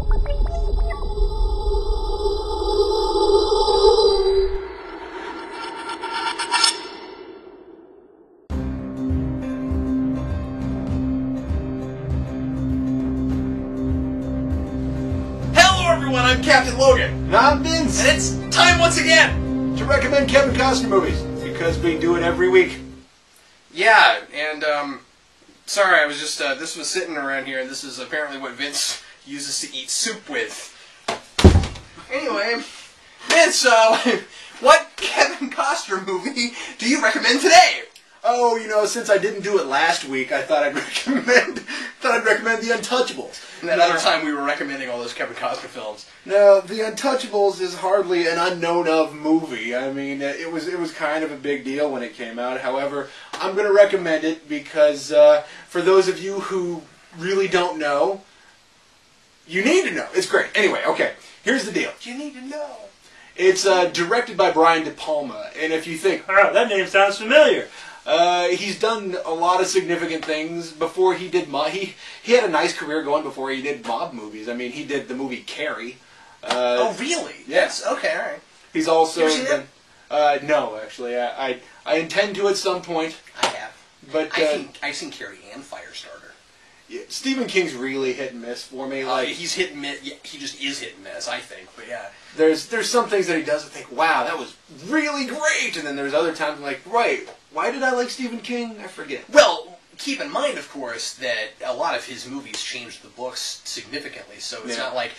I'm Captain Logan. And I'm Vince. And it's time once again to recommend Kevin Costner movies, because we do it every week. Yeah, and sorry, I was just, this was sitting around here, and this is apparently what Vince uses to eat soup with. Anyway, Vince, what Kevin Costner movie do you recommend today? Oh, you know, since I didn't do it last week, I thought I'd recommend The Untouchables. And that other time we were recommending all those Kevin Costner films. No, The Untouchables is hardly an unknown of movie. I mean, it was kind of a big deal when it came out. However, I'm going to recommend it because for those of you who really don't know, you need to know. It's great. Anyway, okay, here's the deal. You need to know. It's directed by Brian De Palma, and if you think, oh, that name sounds familiar. He's done a lot of significant things before he did mob. He had a nice career going before he did mob movies. I mean, he did the movie Carrie. Oh, really? Yes. Okay, all right. He's also you ever seen it? No, actually, I intend to at some point. I have. But I've seen Carrie and Firestarter. Yeah, Stephen King's really hit and miss for me. Like he's hit and miss. Yeah, he just is hit and miss, I think. But yeah, there's some things that he does and think, wow, that was really great, and then there's other times I'm like, right, why did I like Stephen King? I forget. Well, keep in mind, of course, that a lot of his movies changed the books significantly. So it's not like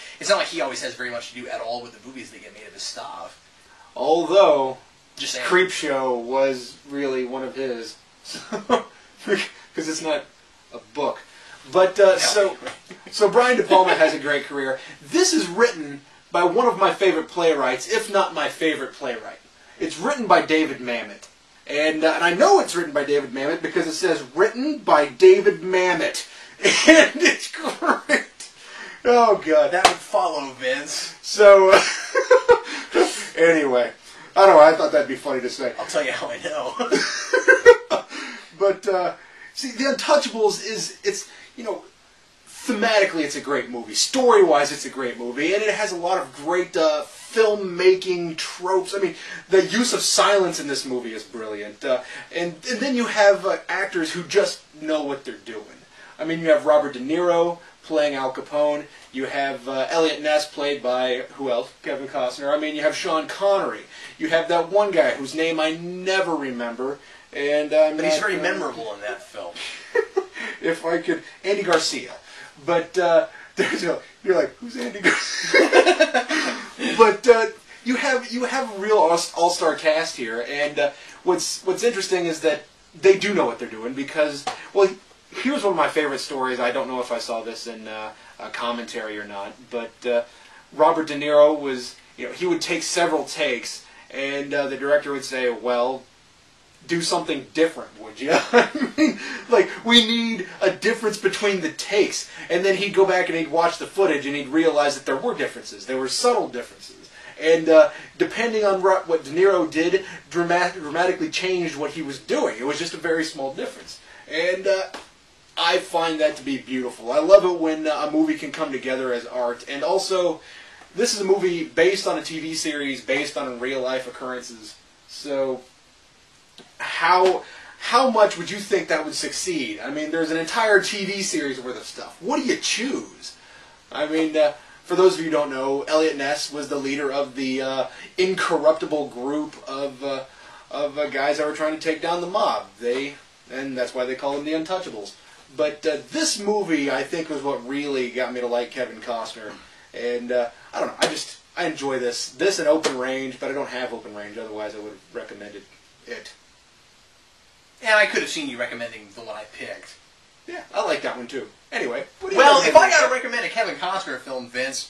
he always has very much to do at all with the movies that get made of his stuff. Although, just saying. Creepshow was really one of his, because it's not a book. But so Brian De Palma has a great career. This is written by one of my favorite playwrights, if not my favorite playwright. It's written by David Mamet. And I know it's written by David Mamet because it says, written by David Mamet. And it's great. Oh, God. That would follow, Vince. So, anyway. I don't know, I thought that'd be funny to say. I'll tell you how I know. But, see, The Untouchables it's, you know, thematically it's a great movie. Story-wise, it's a great movie. And it has a lot of great filmmaking tropes. I mean, the use of silence in this movie is brilliant. And then you have actors who just know what they're doing. I mean, you have Robert De Niro playing Al Capone. You have Elliot Ness played by, who else? Kevin Costner. I mean, you have Sean Connery. You have that one guy whose name I never remember. And but he's very memorable in that film. If I could, Andy Garcia. But you're like, who's Andy Garcia? But you have a real all-star cast here, and what's interesting is that they do know what they're doing because, well, here's one of my favorite stories. I don't know if I saw this in a commentary or not, but Robert De Niro was, you know, he would take several takes, and the director would say, well, do something different, would you? I mean, like, we need a difference between the takes. And then he'd go back and he'd watch the footage and he'd realize that there were differences. There were subtle differences. And depending on what De Niro did, dramatically changed what he was doing. It was just a very small difference. And I find that to be beautiful. I love it when a movie can come together as art. And also, this is a movie based on a TV series, based on real-life occurrences. So how much would you think that would succeed? I mean, there's an entire TV series worth of stuff. What do you choose? I mean, for those of you who don't know, Elliot Ness was the leader of the incorruptible group of guys that were trying to take down the mob. And that's why they call them the Untouchables. But this movie, I think, was what really got me to like Kevin Costner. And I don't know, I enjoy this. This and Open Range, but I don't have Open Range, otherwise I would have recommended it. And I could have seen you recommending the one I picked. Yeah, I like that one too. Anyway, what do you well, if I got to recommend a Kevin Costner film, Vince,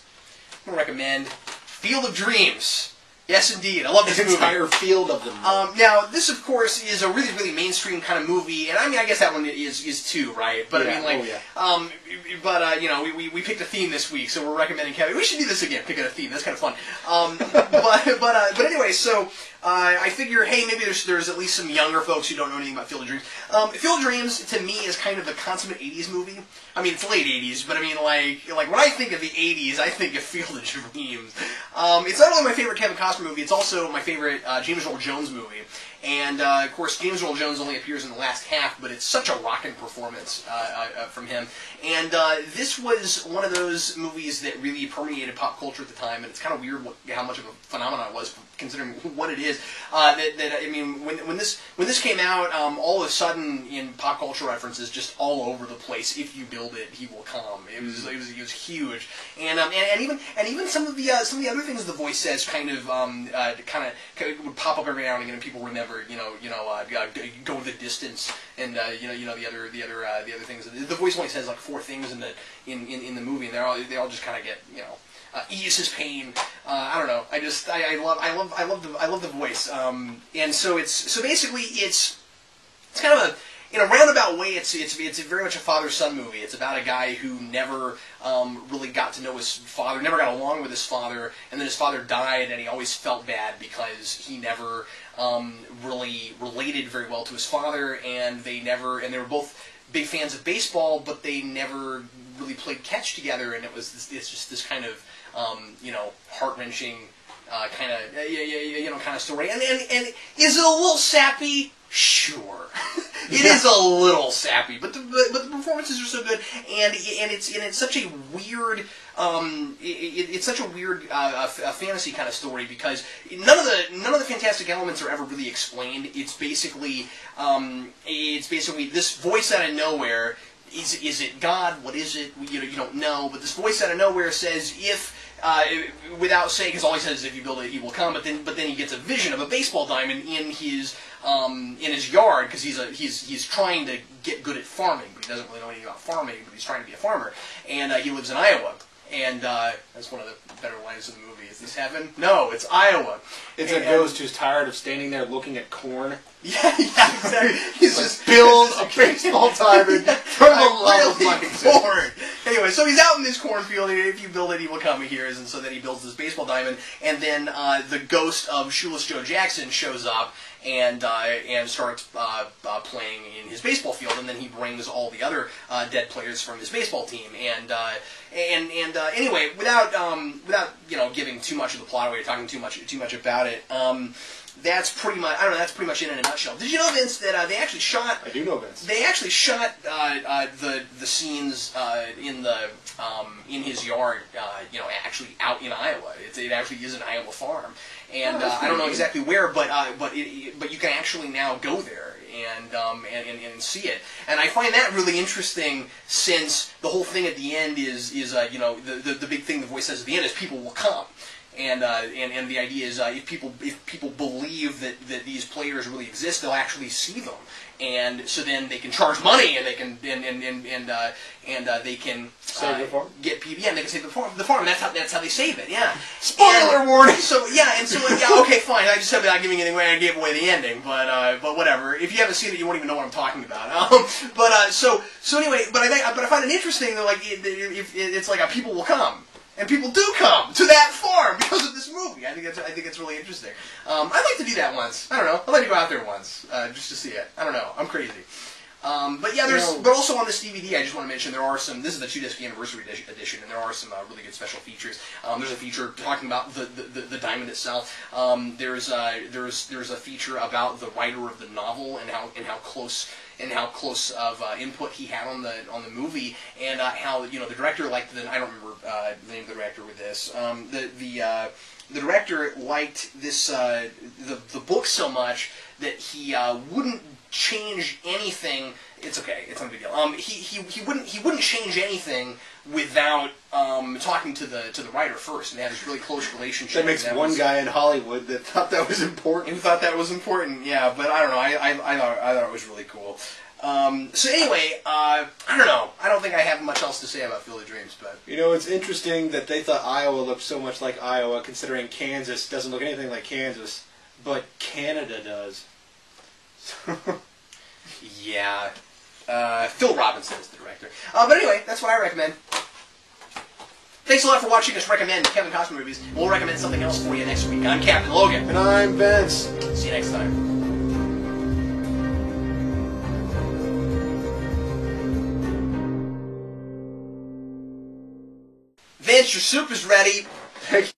I'm going to recommend Field of Dreams. Yes, indeed. I love this movie. Entire field of them. Now, this, of course, is a really, really mainstream kind of movie, and I mean, I guess that one is too, right? But I mean, like, you know, we picked a theme this week, so we're recommending Kevin. We should do this again, picking a theme. That's kind of fun. But anyway, so I figure, hey, maybe there's at least some younger folks who don't know anything about Field of Dreams. Field of Dreams, to me, is kind of the consummate 80s movie. I mean, it's late 80s, but I mean, like when I think of the 80s, I think of Field of Dreams. It's not only my favorite Kevin Costner movie, it's also my favorite James Earl Jones movie. And, of course, James Earl Jones only appears in the last half, but it's such a rocking performance from him. And this was one of those movies that really permeated pop culture at the time, and it's kind of weird how much of a phenomenon it was, considering what it is. I mean, when this came out, all of a sudden, in pop culture references, just all over the place. If you build it, he will come. It was huge. And even some of the other things the voice says kind of would pop up every now and again, and people remember. Go the distance, and the other things. The voice only says like 4 things in the movie, and they all just kind of get ease his pain. I don't know. I love the voice. And so basically it's kind of a. In a roundabout way, it's very much a father-son movie. It's about a guy who never really got to know his father, never got along with his father, and then his father died, and he always felt bad because he never really related very well to his father, and they were both big fans of baseball, but they never really played catch together, and it's just this kind of heart-wrenching kind of story. And is it a little sappy? Sure, it is a little sappy, but the performances are so good, and it's such a weird it's such a weird fantasy kind of story because none of the fantastic elements are ever really explained. It's basically this voice out of nowhere. Is it God? What is it? You don't know. But this voice out of nowhere says without saying, because all he says is if you build it, he will come. But then he gets a vision of a baseball diamond in his yard because he's trying to get good at farming, but he doesn't really know anything about farming. But he's trying to be a farmer, and he lives in Iowa. And that's one of the better lines of the movie. Is this heaven? No, it's Iowa. It's a ghost who's tired of standing there looking at corn. Yeah, exactly. He's just build a baseball diamond for the love of corn. Anyway, so he's out in this cornfield. If you build it, he will come. He hears, and so then he builds this baseball diamond. And then the ghost of Shoeless Joe Jackson shows up and starts playing in his baseball field. And then he brings all the other dead players from his baseball team. And anyway, without giving too much of the plot away, or talking too much about it. That's pretty much. I don't know. That's pretty much in a nutshell. Did you know, Vince, that they actually shot? I do know, Vince. They actually shot the scenes in his yard. Actually out in Iowa. It actually is an Iowa farm, and I don't know exactly where, but you can actually now go there and see it. And I find that really interesting, since the whole thing at the end is the big thing the voice says at the end is people will come. And the idea is if people believe that these players really exist, they'll actually see them, and so then they can charge money, and they can they can save the farm. Get people. Yeah, and they can save the farm. That's how they save it. Yeah. Spoiler warning. So okay, fine. I just said without giving anything away, I gave away the ending, but whatever. If you haven't seen it, you won't even know what I'm talking about. So anyway, but I find it interesting that it's like people will come. And people do come to that farm because of this movie. I think it's really interesting. I'd like to do that once. I don't know. I'd like to go out there once just to see it. I don't know. I'm crazy. But yeah, but also on this DVD, I just want to mention there are some. This is the 2-disc anniversary edition, and there are some really good special features. There's a feature talking about the diamond itself. There's a feature about the writer of the novel and how close of input he had on the movie, and how the director liked I don't remember the name of the director with this. The director liked this the book so much that he wouldn't change anything. It's okay. It's not a big deal. He wouldn't change anything without talking to the writer first, and they had this really close relationship. That makes one guy in Hollywood that thought that was important. Who thought that was important? Yeah, but I don't know. I thought it was really cool. So anyway, I don't know. I don't think I have much else to say about Field of Dreams, but You know, it's interesting that they thought Iowa looked so much like Iowa, considering Kansas doesn't look anything like Kansas, but Canada does. yeah. Phil Robinson is the director. But anyway, that's what I recommend. Thanks a lot for watching us recommend Kevin Costner movies. We'll recommend something else for you next week. I'm Captain Logan. And I'm Vince. See you next time. Vince, your soup is ready. Thank you.